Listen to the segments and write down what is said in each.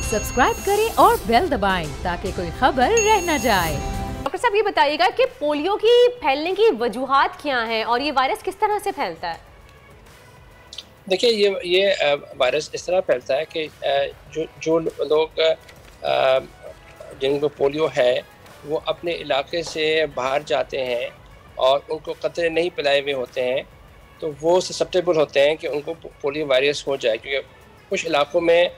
Subscribe करें और bell दबाएं ताकि कोई खबर रह न जाए। डॉक्टर साहब ये बताइएगा कि पोलियो की फैलने की वजूहात क्या हैं और ये वायरस किस तरह से फैलता है? देखिए ये वायरस इस तरह फैलता है कि जो लोग जिनको पोलियो है वो अपने इलाके से बाहर जाते हैं और उनको कतरे नहीं पिलाए हुए होते हैं तो वो ससेप्टेबल होते हैं कि उनको पोलियो वायरस हो जाए, क्योंकि कुछ इलाकों में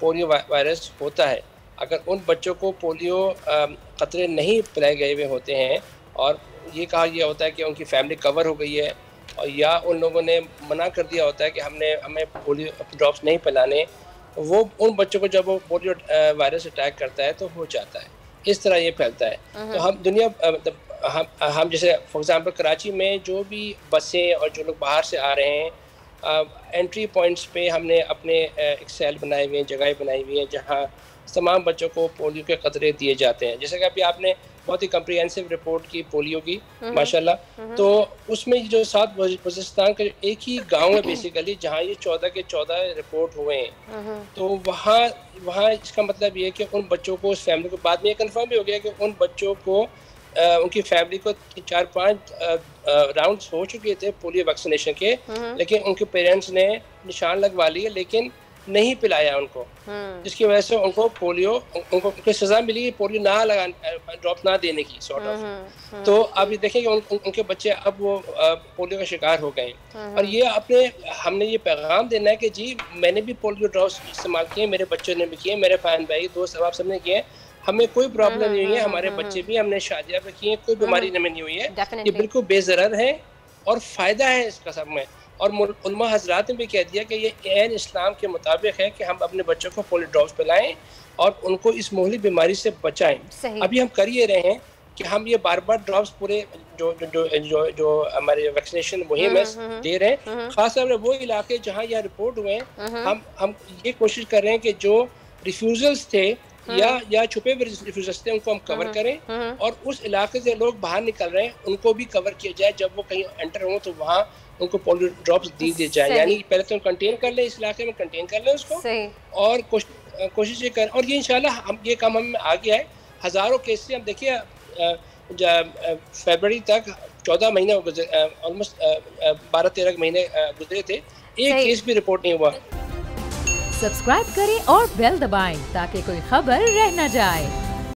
पोलियो वायरस होता है। अगर उन बच्चों को पोलियो कतरे नहीं पिलाए गए हुए होते हैं और ये कहा गया होता है कि उनकी फैमिली कवर हो गई है और या उन लोगों ने मना कर दिया होता है कि हमें पोलियो ड्रॉप्स नहीं पिलाने, वो उन बच्चों को जब वो पोलियो वायरस अटैक करता है तो हो जाता है। इस तरह ये फैलता है। तो हम दुनिया हम जैसे फॉर एग्जांपल कराची में जो भी बसें और जो लोग बाहर से आ रहे हैं, एंट्री पॉइंट्स पे हमने अपने एक सेल बनाए हुए हैं, जगह बनाई हुई हैं जहाँ तमाम बच्चों को पोलियो के कतरे दिए जाते हैं। जैसे कि अभी आपने बहुत ही कम्प्रिहेंसिव रिपोर्ट की पोलियो की माशाल्लाह, तो उसमें जो 7 वज़ीरिस्तान के एक ही गांव है बेसिकली जहां ये 14 के 14 रिपोर्ट हुए हैं। तो वहाँ इसका मतलब ये है कि उन बच्चों को, उस फैमिली को, बाद में ये कंफर्म भी हो गया कि उन बच्चों को उनकी फैमिली को 4-5 राउंड्स हो चुके थे पोलियो वैक्सीनेशन के, लेकिन उनके पेरेंट्स ने निशान लगवा लिए लेकिन नहीं पिलाया उनको, जिसकी वजह से उनको पोलियो, उनको सजा मिली पोलियो ना लगा, ड्रॉप ना देने की सॉर्ट ऑफ। तो अब ये देखें कि उनके बच्चे अब वो पोलियो का शिकार हो गए। और ये हमने ये पैगाम देना है कि जी मैंने भी पोलियो ड्रॉप्स इस्तेमाल किए, मेरे बच्चों ने भी किए, मेरे बहन भाई दोस्त अब सबने किए, हमें कोई प्रॉब्लम नहीं हुई है, हमारे बच्चे भी, हमने शादियाँ भी की हैं, कोई बीमारी हमें नहीं हुई है। ये बिल्कुल बेज़रर है और फ़ायदा है इसका सब में। और उलमा हजरात ने भी कह दिया कि ये ऐन इस्लाम के मुताबिक है कि हम अपने बच्चों को पोलियो ड्रॉप्स पिलाएं और उनको इस मुहली बीमारी से बचाएं। अभी हम कर ये रहे हैं कि हम ये बार बार ड्रॉप्स पूरे जो जो जो जो हमारे वैक्सीनेशन मुहिम है दे रहे हैं, खासतौर पर वो इलाके जहाँ यह रिपोर्ट हुए हैं। हम ये कोशिश कर रहे हैं कि जो रिफ्यूजल्स थे या छुपे हुए रिफ्यूजल्स थे उनको हम कवर करें और उस इलाके से लोग बाहर निकल रहे हैं उनको भी कवर किया जाए। जब वो कहीं एंटर हों तो वहाँ उनको पोलियो ड्रॉप्स दी जाए, यानी पहले तो कंटेन कर लें, इस इलाके में कंटेन कर लें उसको और कोशिश ये कर, और ये इंशाल्लाह हम ये काम हमें आ गया है। हज़ारों केस से हम देखिए फरवरी तक 14 महीने ऑलमोस्ट 12-13 महीने गुजरे थे, एक केस भी रिपोर्ट नहीं हुआ। सब्सक्राइब करें और बेल दबाएं ताकि कोई खबर रह न जाए।